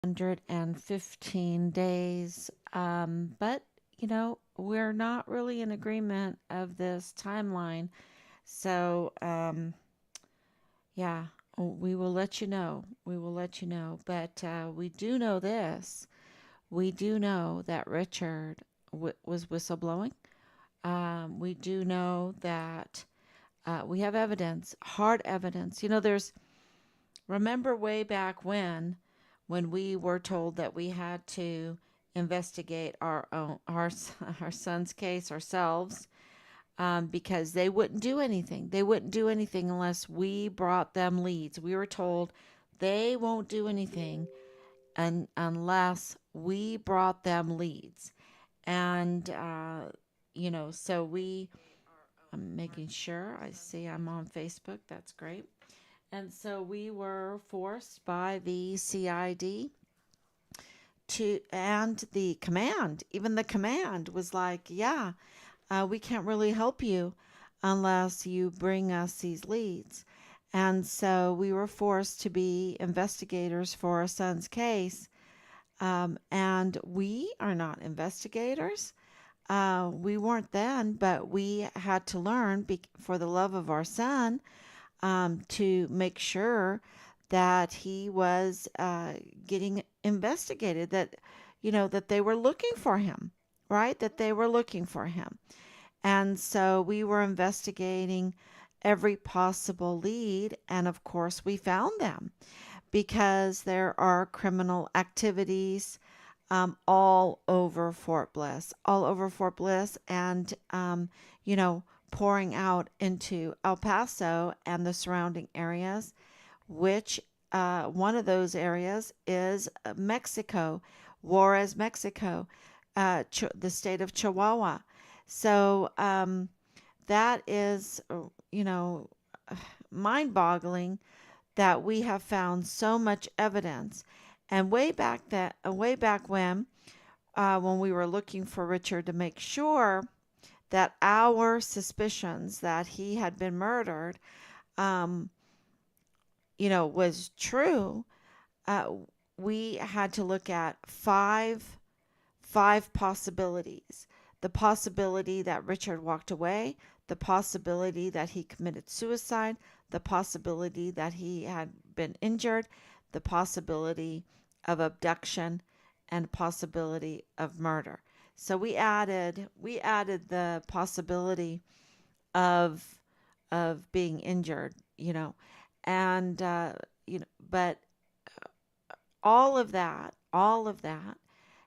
115 days. But, we're not really in agreement of this timeline. So, yeah, we will let you know. We will let you know. But we do know this. We do know that Richard was whistleblowing. We do know that we have evidence, hard evidence. Remember way back when we were told that we had to investigate our son's case ourselves, because they wouldn't do anything. They wouldn't do anything unless we brought them leads. We were told they won't do anything unless we brought them leads. And so I'm making sure I see I'm on Facebook. That's great. And so we were forced by the CID and the command, even the command was like, yeah, we can't really help you unless you bring us these leads. And so we were forced to be investigators for our son's case. And we are not investigators. We weren't then, but we had to learn for the love of our son, to make sure that he was getting investigated, that they were looking for him, right? That they were looking for him. And so we were investigating every possible lead. And of course, we found them because there are criminal activities all over Fort Bliss, and you know, pouring out into El Paso and the surrounding areas, which one of those areas is Mexico, Juarez, Mexico, the state of Chihuahua. So that is, you know, mind-boggling that we have found so much evidence. And way back when we were looking for Richard to make sure that our suspicions that he had been murdered, um, was true, uh, we had to look at five possibilities. The possibility that Richard walked away, the possibility that he committed suicide, the possibility that he had been injured, the possibility of abduction, and possibility of murder. So we added the possibility of being injured, and but all of that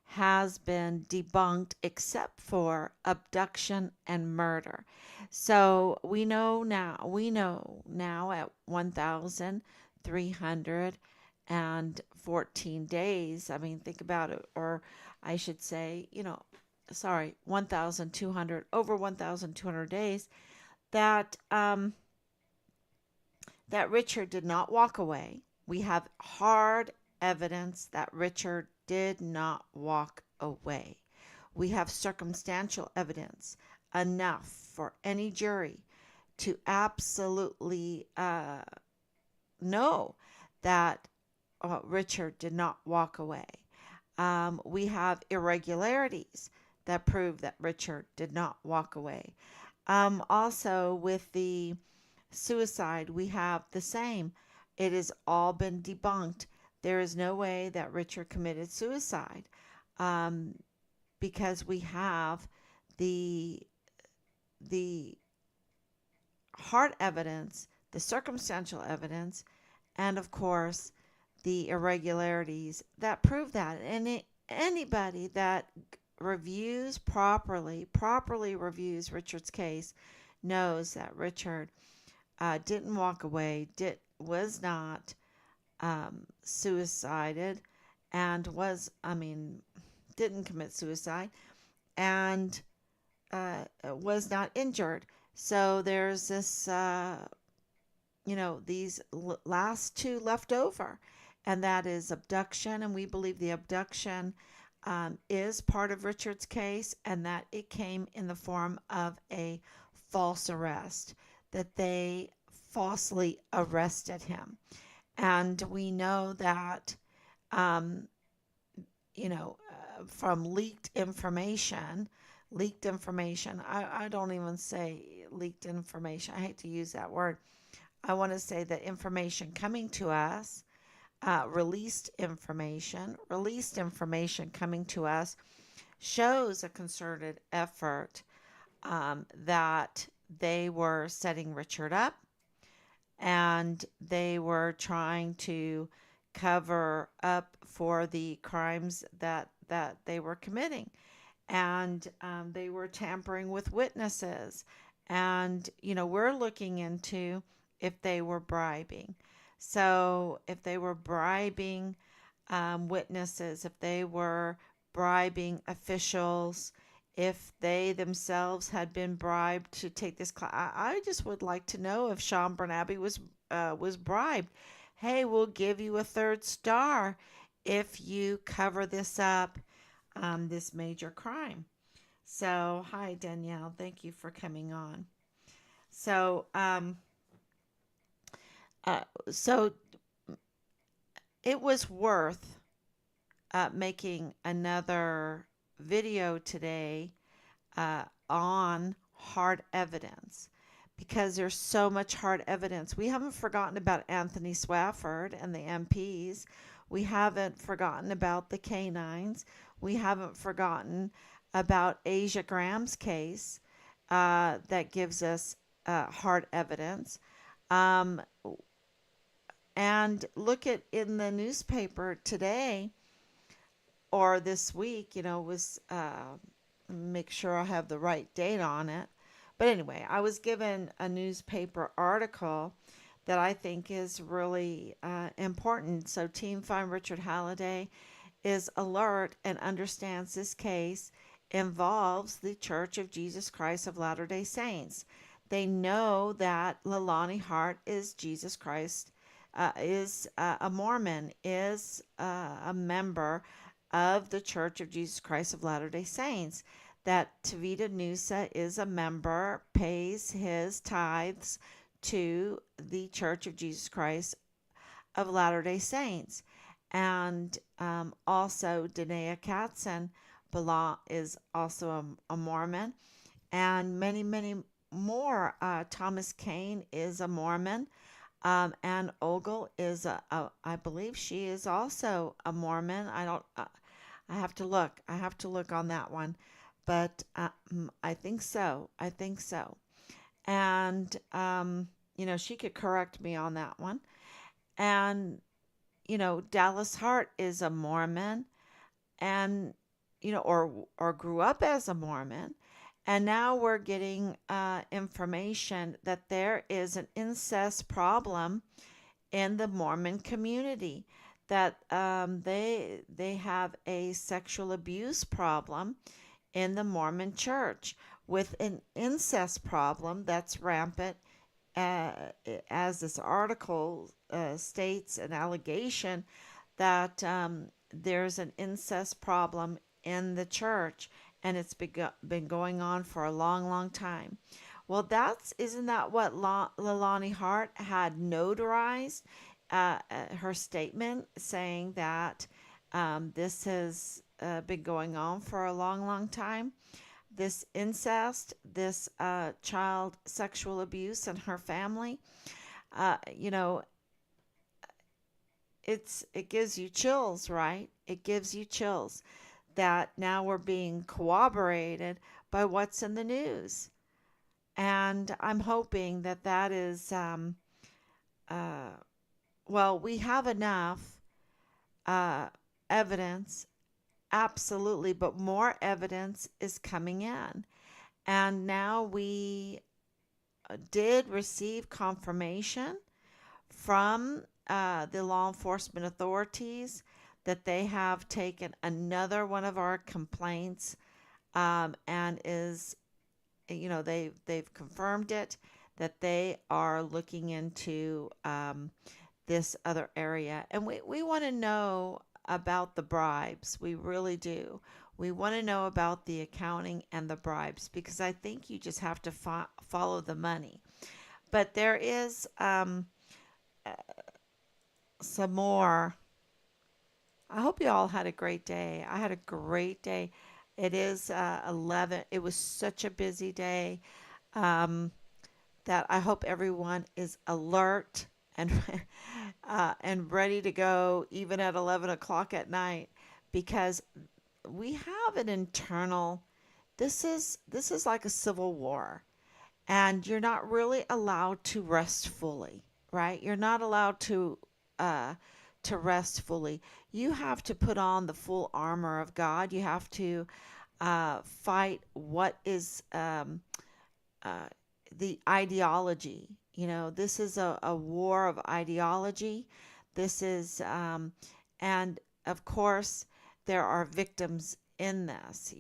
has been debunked except for abduction and murder. So we know now at 1,314 days. I mean, think about it, or I should say, 1,200, over 1,200 days, that that Richard did not walk away. We have hard evidence that Richard did not walk away. We have circumstantial evidence enough for any jury to absolutely know that Richard did not walk away. We have irregularities that prove that Richard did not walk away. Also, with the suicide, we have the same. It has all been debunked. There is no way that Richard committed suicide, um, because we have the the hard evidence, the circumstantial evidence, and of course the irregularities that prove that. And anybody that properly reviews Richard's case, knows that Richard didn't walk away, was not suicided, and didn't commit suicide, and was not injured. So there's these last two left over, and that is abduction. And we believe the abduction is part of Richard's case, and that it came in the form of a false arrest, that they falsely arrested him. And we know that from leaked information. Leaked information. I don't even say leaked information. I hate to use that word. I want to say that information coming to us, released information coming to us shows a concerted effort, that they were setting Richard up, and they were trying to cover up for the crimes that they were committing, and they were tampering with witnesses, and we're looking into if they were bribing. So if they were bribing witnesses, if they were bribing officials, if they themselves had been bribed to take this class. I just would like to know if Sean Bernabe was bribed. Hey, we'll give you a third star if you cover this up, this major crime. So, hi Danielle, thank you for coming on. So, uh, so it was worth making another video today on hard evidence, because there's so much hard evidence. We haven't forgotten about Anthony Swafford and the MPs. We haven't forgotten about the canines. We haven't forgotten about Asia Graham's case, that gives us hard evidence. Um, and look at in the newspaper today or this week, was make sure I have the right date on it. But anyway, I was given a newspaper article that I think is really important. So, Team Find Richard Halliday is alert and understands this case involves the Church of Jesus Christ of Latter day Saints. They know that Leilani Hart is Jesus Christ, is a Mormon, is a member of the Church of Jesus Christ of Latter day Saints. That Tavita Nusa is a member, pays his tithes to the Church of Jesus Christ of Latter day Saints. And also, Danae Katzen is also a Mormon, and many, many more. Thomas Kane is a Mormon. And Ogle is I believe she is also a Mormon. I don't, I have to look. I have to look on that one. But I think so. I think so. And, she could correct me on that one. And, Dallas Hart is a Mormon, and, or grew up as a Mormon. And now we're getting information that there is an incest problem in the Mormon community, that they have a sexual abuse problem in the Mormon church, with an incest problem that's rampant, uh, as this article states, an allegation that there's an incest problem in the church, and it's been going on for a long, long time. Well, isn't that what Leilani Hart had notarized, her statement saying that this has been going on for a long, long time? This incest, this child sexual abuse in her family. Uh, you know, it gives you chills, right? It gives you chills that now we're being corroborated by what's in the news. And I'm hoping that that is, uh, well, we have enough uh, evidence, absolutely, but more evidence is coming in. And now we did receive confirmation from the law enforcement authorities that they have taken another one of our complaints, and they've confirmed it, that they are looking into this other area. And we want to know about the bribes. We really do. We want to know about the accounting and the bribes, because I think you just have to follow the money. But there is some more. I hope you all had a great day. I had a great day. It is 11. It was such a busy day um, that I hope everyone is alert and and ready to go even at 11 o'clock at night because we have an internal. This is like a civil war, and you're not really allowed to rest fully, right? You're not allowed uh, to rest fully. You have to put on the full armor of God. You have to fight what is uh, the ideology. You know, this is a war of ideology. This is, and of course, there are victims in this,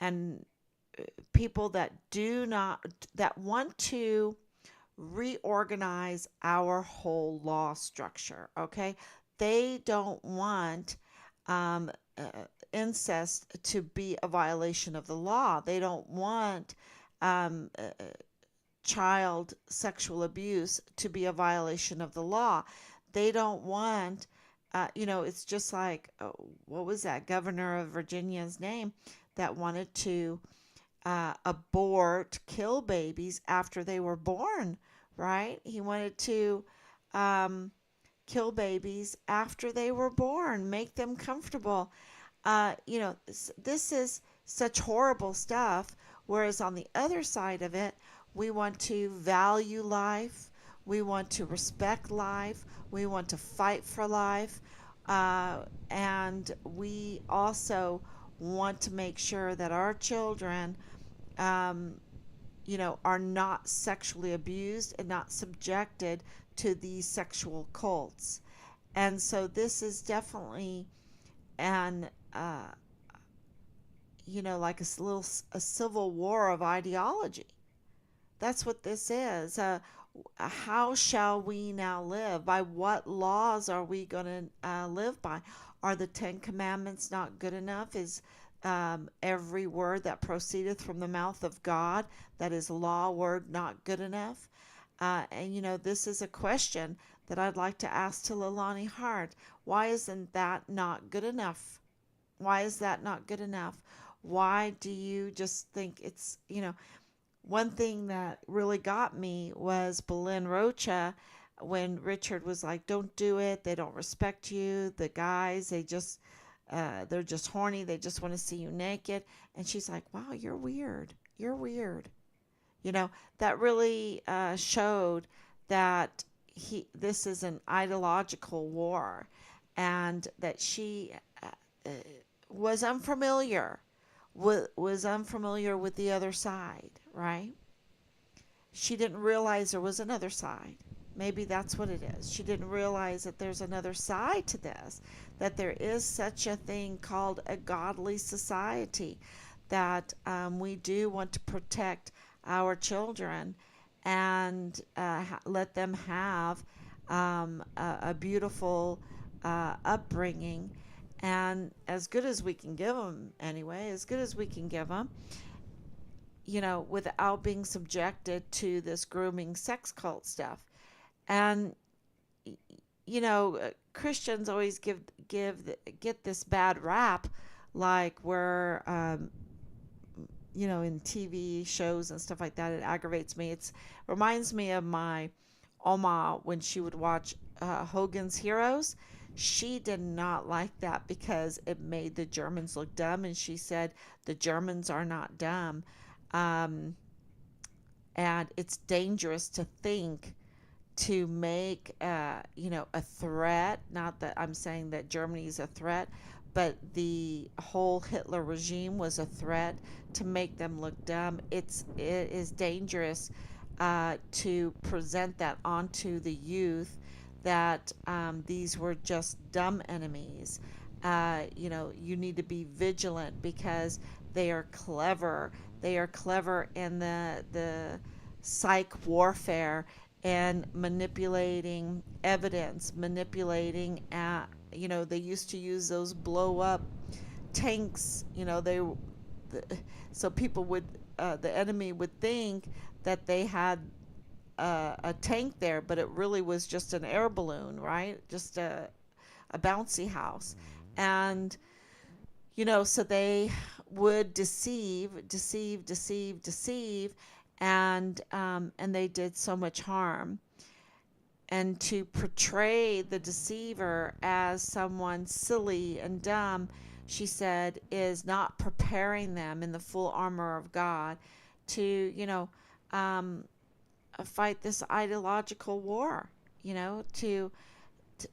and people that do not, that want to reorganize our whole law structure, okay? They don't want um, uh, incest to be a violation of the law. They don't want um, uh, child sexual abuse to be a violation of the law. They don't want, it's just like, what was that governor of Virginia's name that wanted to abort, kill babies after they were born, right? He wanted to um, kill babies after they were born, make them comfortable. This is such horrible stuff. Whereas on the other side of it, we want to value life, we want to respect life, we want to fight for life, and we also want to make sure that our children um, are not sexually abused and not subjected to these sexual cults. And so this is definitely an, like a civil war of ideology. That's what this is. How shall we now live? By what laws are we going to live by? Are the Ten Commandments not good enough? Is every word that proceedeth from the mouth of God, that is law word, not good enough? And this is a question that I'd like to ask to Lilani Hart. Why isn't that not good enough? Why is that not good enough? Why do you just think one thing that really got me was Belen Rocha when Richard was like, "Don't do it. They don't respect you. The guys, they're just horny. They just want to see you naked." And she's like, "Wow, you're weird. You're weird." You know, that really showed that this is an ideological war, and that she uh, was unfamiliar was unfamiliar with the other side, right? She didn't realize there was another side. Maybe that's what it is. She didn't realize that there's another side to this, that there is such a thing called a godly society, that we do want to protect our children and let them have a beautiful upbringing, and as good as we can give them anyway, as good as we can give them, without being subjected to this grooming sex cult stuff. And Christians always get this bad rap, like where in TV shows and stuff like that. It aggravates me. It's reminds me of my Oma when she would watch Hogan's Heroes. She did not like that because it made the Germans look dumb, and she said the Germans are not dumb. Um, and it's dangerous to think to make a threat. Not that I'm saying that Germany is a threat, but the whole Hitler regime was a threat to make them look dumb. It is dangerous to present that onto the youth, that these were just dumb enemies. You need to be vigilant because they are clever. They are clever in the psych warfare and manipulating evidence, manipulating. They used to use those blow up tanks. So people would, the enemy would think that they had a tank there, but it really was just an air balloon, right? Just a bouncy house. And, so they would deceive, and they did so much harm. And to portray the deceiver as someone silly and dumb, she said, is not preparing them in the full armor of God to, um, fight this ideological war, to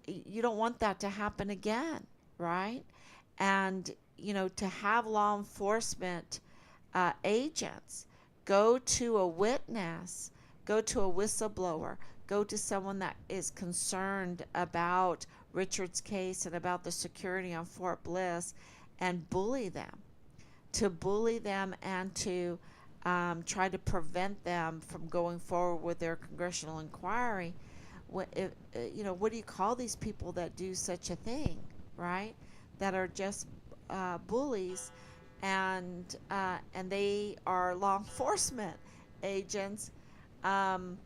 you don't want that to happen again, right? And, to have law enforcement agents go to a witness, go to a whistleblower, go to someone that is concerned about Richard's case and about the security on Fort Bliss, and bully them and to try to prevent them from going forward with their congressional inquiry. What do you call these people that do such a thing, right? That are just bullies, and they are law enforcement agents, um,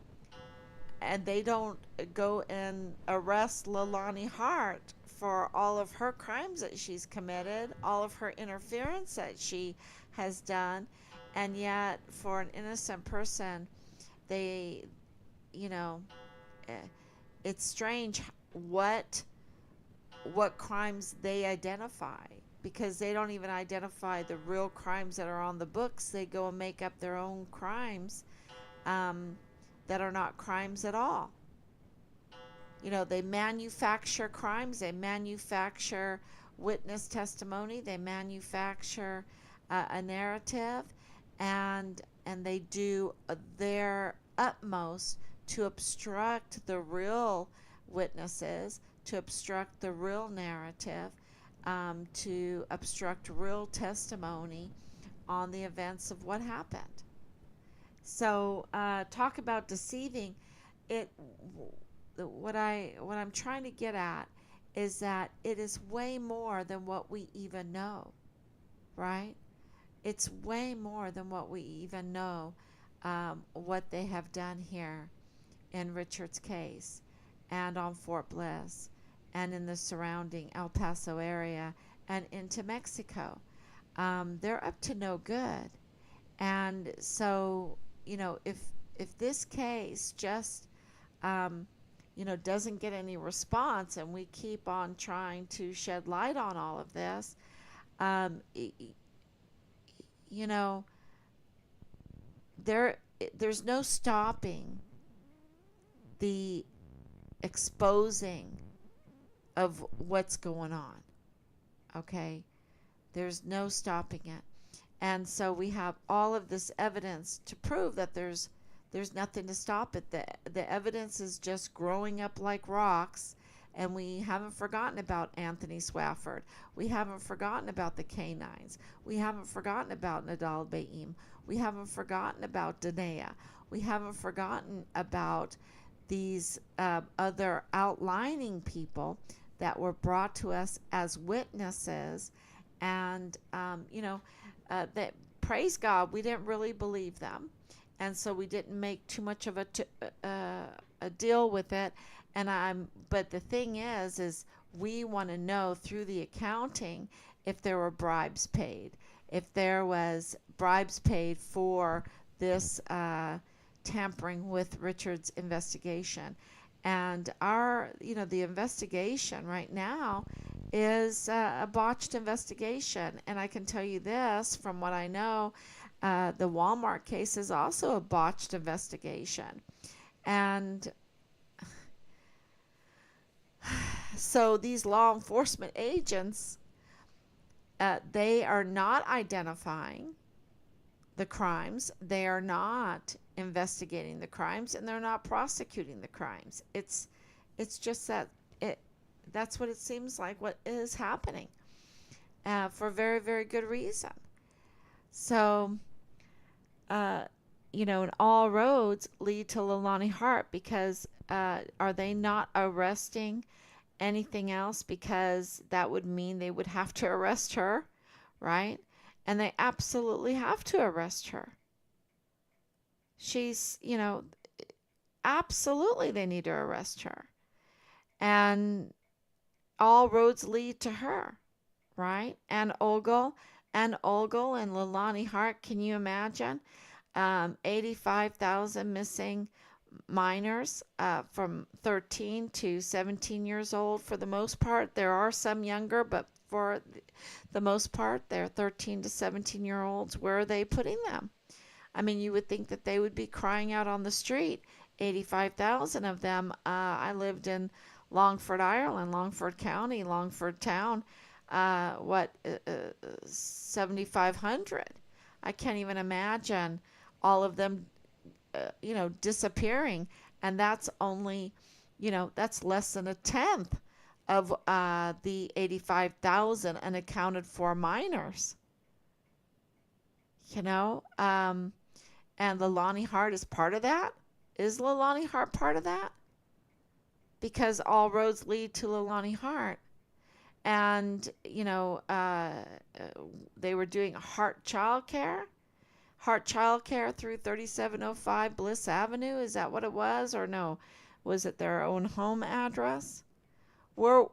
and they don't go and arrest Leilani Hart for all of her crimes that she's committed, all of her interference that she has done, and yet for an innocent person, they, you know, eh, it's strange what crimes they identify, because they don't even identify the real crimes that are on the books. They go and make up their own crimes, um, that are not crimes at all. They manufacture crimes, they manufacture witness testimony, they manufacture a narrative, and they do their utmost to obstruct the real witnesses, to obstruct the real narrative, to obstruct real testimony on the events of what happened. So, talk about deceiving. It what I'm trying to get at is that it is way more than what we even know, right? It's way more than what we even know, what they have done here in Richard's case, and on Fort Bliss, and in the surrounding El Paso area, and into Mexico. They're up to no good. And so, if this case just, um, doesn't get any response, and we keep on trying to shed light on all of this, um, you know, there there's no stopping the exposing of what's going on. Okay, there's no stopping it. And so we have all of this evidence to prove that there's nothing to stop it. The evidence is just growing up like rocks, and we haven't forgotten about Anthony Swafford. We haven't forgotten about the canines. We haven't forgotten about Nadal Baim. We haven't forgotten about Danae. We haven't forgotten about these other outlining people that were brought to us as witnesses, and that, praise God, we didn't really believe them, and so we didn't make too much of a deal with it. But the thing is we want to know through the accounting if there were bribes paid, if there was bribes paid for this tampering with Richard's investigation. And the investigation right now is a botched investigation. And I can tell you this from what I know, the Walmart case is also a botched investigation. And so these law enforcement agents, they are not identifying the crimes, they are not investigating the crimes, and they're not prosecuting the crimes. It's just that that's what it seems like what is happening, for very, very good reason. So, and all roads lead to Leilani Hart, because are they not arresting anything else? Because that would mean they would have to arrest her, right? And they absolutely have to arrest her. She's, absolutely they need to arrest her. And all roads lead to her. right? And and Leilani Hart, can you imagine? 85,000 missing minors from 13 to 17 years old for the most part. There are some younger, but for the most part, they're 13 to 17-year-olds. Where are they putting them? I mean, you would think that they would be crying out on the street. 85,000 of them. I lived in Longford, Ireland, Longford County, Longford Town. 7,500. I can't even imagine all of them, disappearing. And that's only, that's less than a tenth of the 85,000 unaccounted for minors, you know. And Leilani Hart is part of that. Is Leilani Hart part of that? Because all roads lead to Leilani Hart. And, they were doing Heart Child Care through 3705 Bliss Avenue. Is that what it was? Or no? Was it their own home address? Were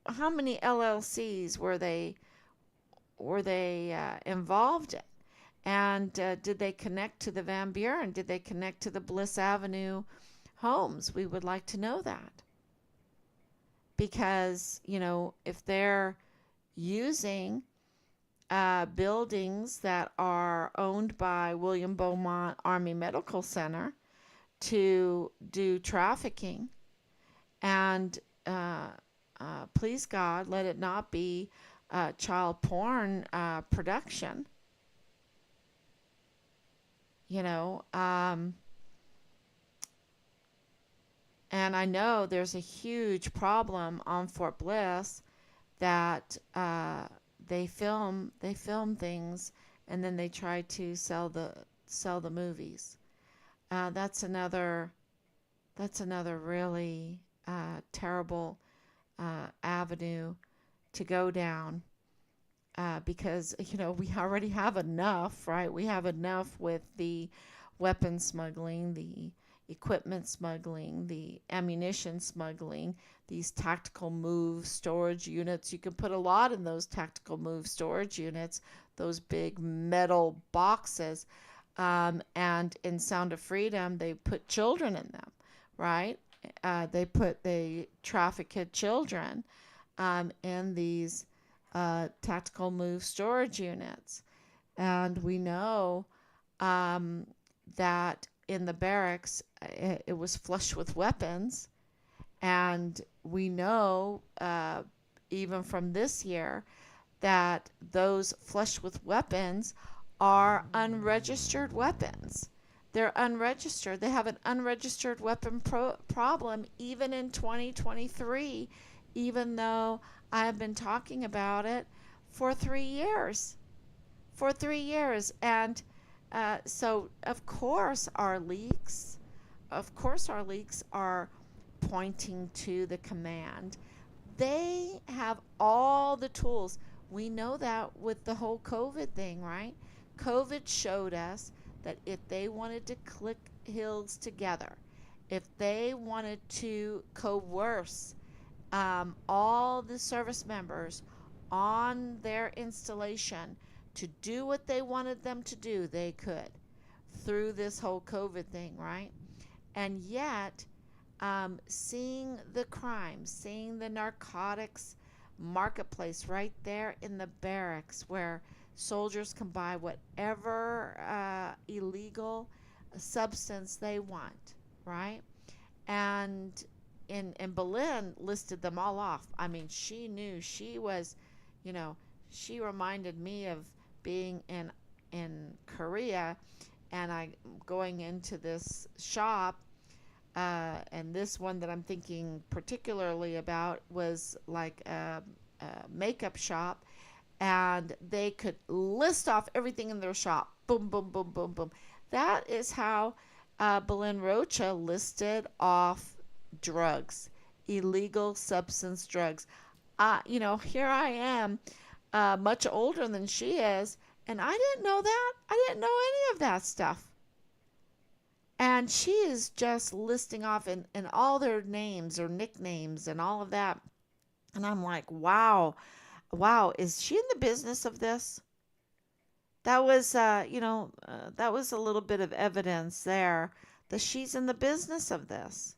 How many LLCs were they involved in? And did they connect to the Van Buren? Did they connect to the Bliss Avenue homes? We would like to know that. Because, if they're using buildings that are owned by William Beaumont Army Medical Center to do trafficking, and please God, let it not be child porn production, you know. And I know there's a huge problem on Fort Bliss that they film things and then they try to sell the movies. That's another really terrible avenue to go down, because we already have enough, right? We have enough with the weapon smuggling, the equipment smuggling, the ammunition smuggling, these tactical move storage units. You can put a lot in those tactical move storage units, those big metal boxes. And in Sound of Freedom, they put children in them, right? They traffic children in these tactical move storage units. And we know that in the barracks, it was flush with weapons. And we know, even from this year, that those flush with weapons are unregistered weapons. They're unregistered. They have an unregistered weapon problem even in 2023, even though I have been talking about it for 3 years. For 3 years. And so, of course, our leaks are pointing to the command. They have all the tools. We know that with the whole COVID thing, right? COVID showed us that if they wanted to click heels together, if they wanted to coerce all the service members on their installation to do what they wanted them to do, they could, through this whole COVID thing, right? And yet, seeing the crime, seeing the narcotics marketplace right there in the barracks where soldiers can buy whatever illegal substance they want, right? And in Boleyn listed them all off. I mean, she knew she was, you know, she reminded me of being in Korea, and I going into this shop, and this one that I'm thinking particularly about was like a makeup shop, and they could list off everything in their shop. Boom, boom, boom, boom, boom. That is how Belen Rocha listed off drugs, illegal substance drugs. Here I am, much older than she is, and I didn't know that. I didn't know any of that stuff. And she is just listing off in all their names or nicknames and all of that. And I'm like, wow. Wow, is she in the business of this? That was, that was a little bit of evidence there that she's in the business of this.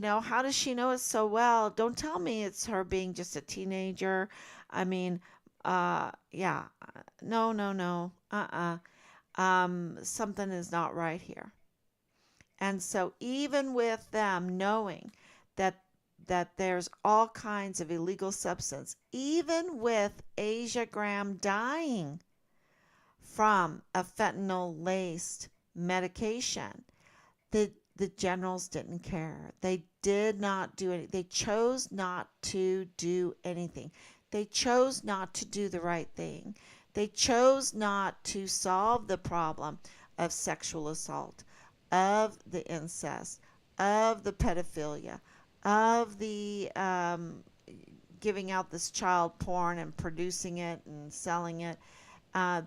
How does she know it so well? Don't tell me it's her being just a teenager. I mean, yeah, no, no, no, something is not right here. And so even with them knowing that there's all kinds of illegal substance, even with Asia Graham dying from a fentanyl laced medication, the generals didn't care. They did not do any. They chose not to do anything. They chose not to do the right thing. They chose not to solve the problem of sexual assault, of the incest, of the pedophilia, of the giving out this child porn and producing it and selling it.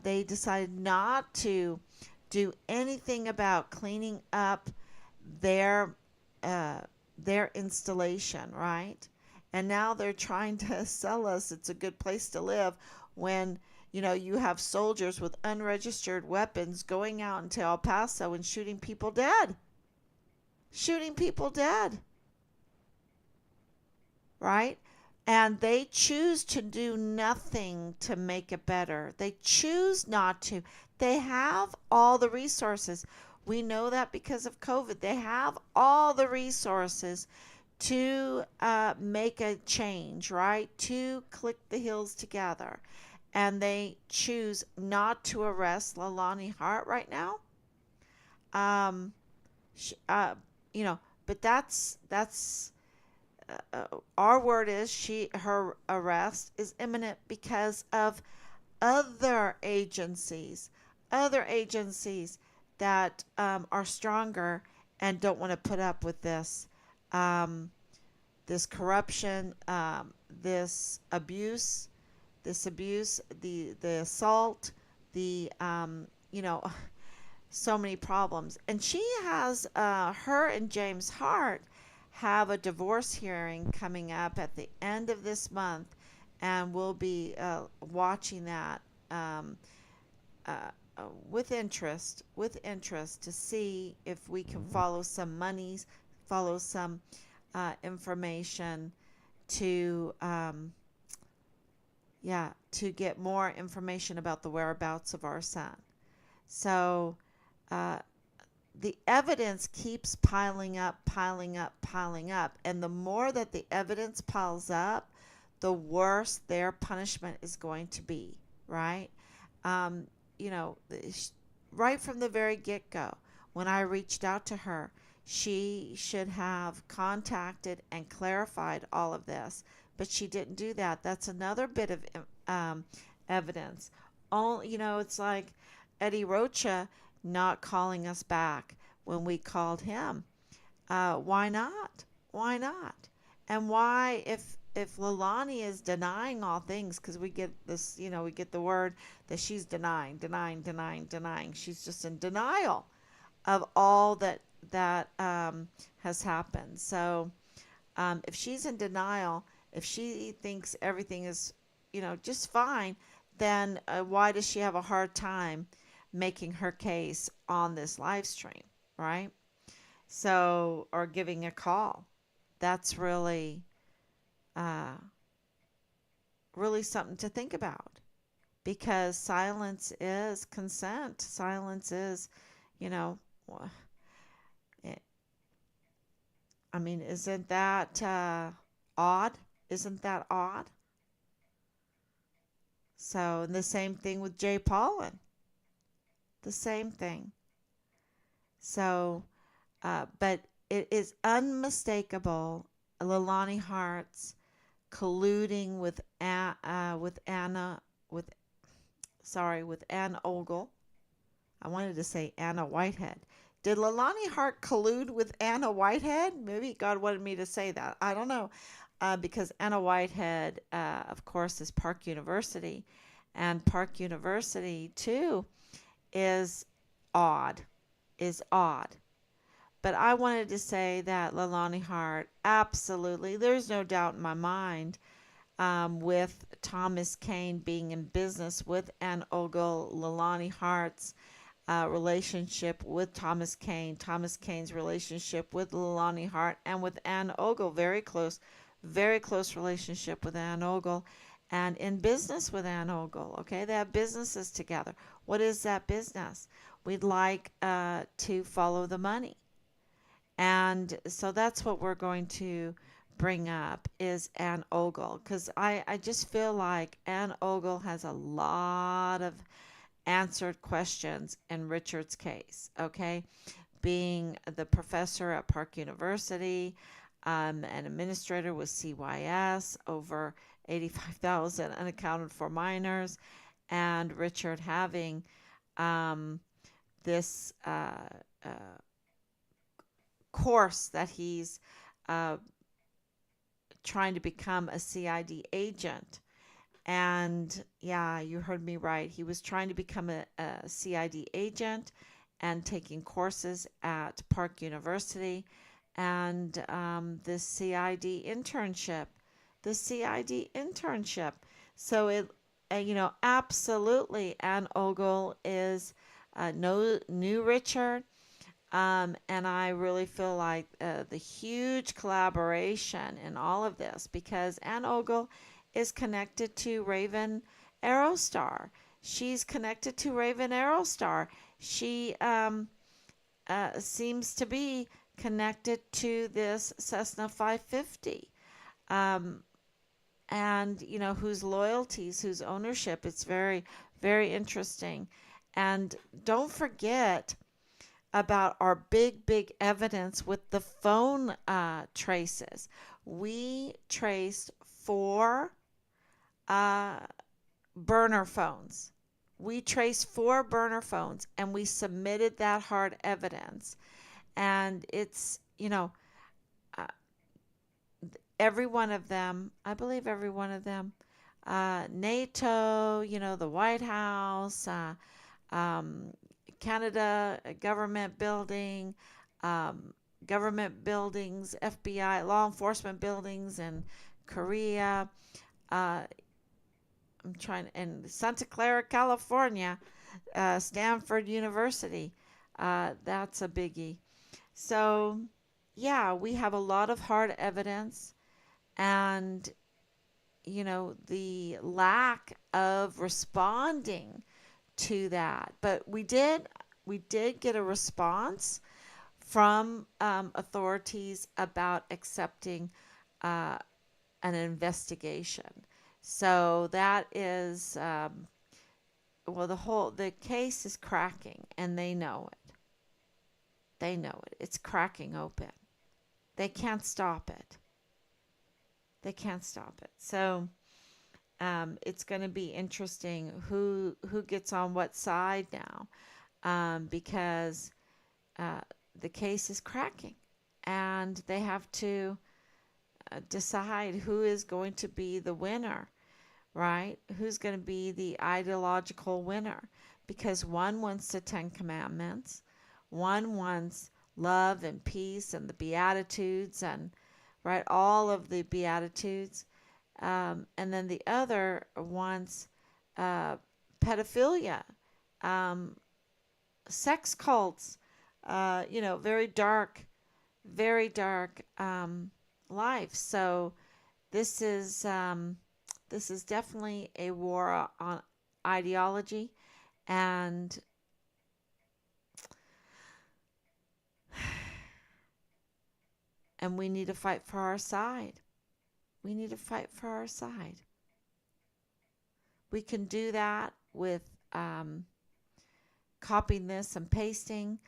They decided not to do anything about cleaning up their uh, their installation, right? And now they're trying to sell us it's a good place to live when you have soldiers with unregistered weapons going out into El Paso and shooting people dead, right? And they choose to do nothing to make it better. They choose not to. They have all the resources. We know that because of COVID. They have all the resources to make a change, right? To click the heels together. And they choose not to arrest Lalani Hart right now. Um, sh- uh, you know, but that's our word is her arrest is imminent because of other agencies, other agencies that are stronger and don't want to put up with um, this corruption, this abuse, the assault, the so many problems. And she has, her and James Hart have a divorce hearing coming up at the end of this month, and we'll be watching that um, uh, with interest to see if we can follow some monies, follow some information to, yeah, to get more information about the whereabouts of our son. So, uh, the evidence keeps piling up, piling up, piling up. And the more that the evidence piles up, the worse their punishment is going to be, right? Um, you know, right from the very get go, when I reached out to her, she should have contacted and clarified all of this, but she didn't do that. That's another bit of um, evidence. It's like Eddie Rocha not calling us back when we called him. Why not? Why not? And why, if Lalani is denying all things, because we get this, we get the word that she's denying, denying, denying, denying. She's just in denial of all that has happened. So if she's in denial, if she thinks everything is, just fine, then why does she have a hard time making her case on this live stream, right? So, or giving a call. That's uh, really something to think about because silence is consent. Silence is, you know, eh, I mean, isn't that odd? Isn't that odd? So, and the same thing with Jay Paulin. The same thing. So, but it is unmistakable. Lalani Hart's colluding with with Anna with with Ann Ogle. I wanted to say Anna Whitehead. Did Lalani Hart collude with Anna Whitehead? Maybe God wanted me to say that. I don't know. Because Anna Whitehead, of course, is Park University. And Park University, too, is odd. Is odd. But I wanted to say that Lalani Hart, absolutely, there's no doubt in my mind, with Thomas Kane being in business with Anne Ogle, Leilani Hart's relationship with Thomas Kane's relationship with Leilani Hart, and with Anne Ogle, very close relationship with Anne Ogle, and in business with Anne Ogle. Okay, they have businesses together. What is that business? We'd like to follow the money. And so that's what we're going to bring up is Anne Ogle, because I just feel like Anne Ogle has a lot of answered questions in Richard's case, okay? Being the professor at Park University, an administrator with CYS, over 85,000 unaccounted for minors, and Richard having um, this uh, course that he's uh, trying to become a CID agent. And yeah, you heard me right. He was trying to become a CID agent and taking courses at Park University, and this CID internship, the CID internship. So absolutely, Anne Ogle is no new Richard. And I really feel like the huge collaboration in all of this, because Anne Ogle is connected to Raven Aerostar. She's connected to Raven Aerostar. She seems to be connected to this Cessna 550. Um, and, whose loyalties, whose ownership. It's very, very interesting. And don't forget about our big evidence with the phone traces. We traced 4 uh, burner phones. We traced 4 burner phones, and we submitted that hard evidence. And it's, uh, every one of them, I believe every one of them, NATO, the White House, um, Canada government building, um, government buildings, FBI, law enforcement buildings in Korea. Uh, I'm trying, in Santa Clara, California, Stanford University. That's a biggie. So, yeah, we have a lot of hard evidence, and the lack of responding to that. But we did get a response from authorities about accepting uh, an investigation. So that is well, the case is cracking, and they know it. They know it. It's cracking open. They can't stop it. They can't stop it. So it's going to be interesting who gets on what side now, because uh, the case is cracking, and they have to decide who is going to be the winner, right? Who's going to be the ideological winner? Because one wants the Ten Commandments, one wants love and peace and the Beatitudes, and right, all of the Beatitudes, and then the other wants uh, pedophilia, um, sex cults, very dark life. So this is um, this is definitely a war on ideology, and we need to fight for our side. We need to fight for our side. We can do that with um, copying this and pasting,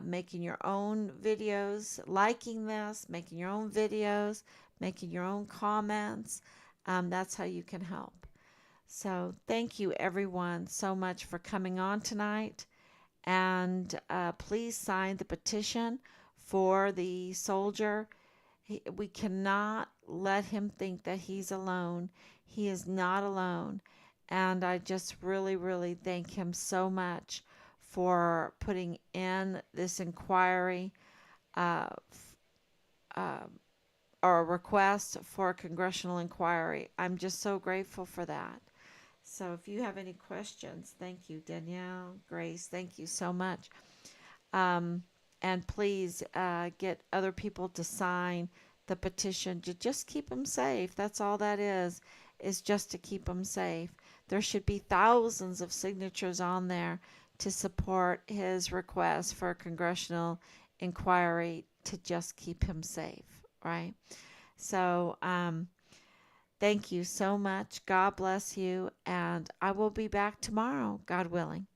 making your own videos, liking this, making your own videos, making your own comments. That's how you can help. So, thank you everyone so much for coming on tonight. And please sign the petition for the soldier. We cannot let him think that he's alone. He is not alone. And I just really, really thank him so much for putting in this inquiry. Uh, uh, or a request for a congressional inquiry. I'm just so grateful for that. So if you have any questions, thank you, Danielle, Grace, thank you so much. Um, and please get other people to sign the petition to just keep them safe. That's all that is just to keep them safe. There should be thousands of signatures on there to support his request for a congressional inquiry to just keep him safe, right? So, thank you so much. God bless you. And I will be back tomorrow, God willing.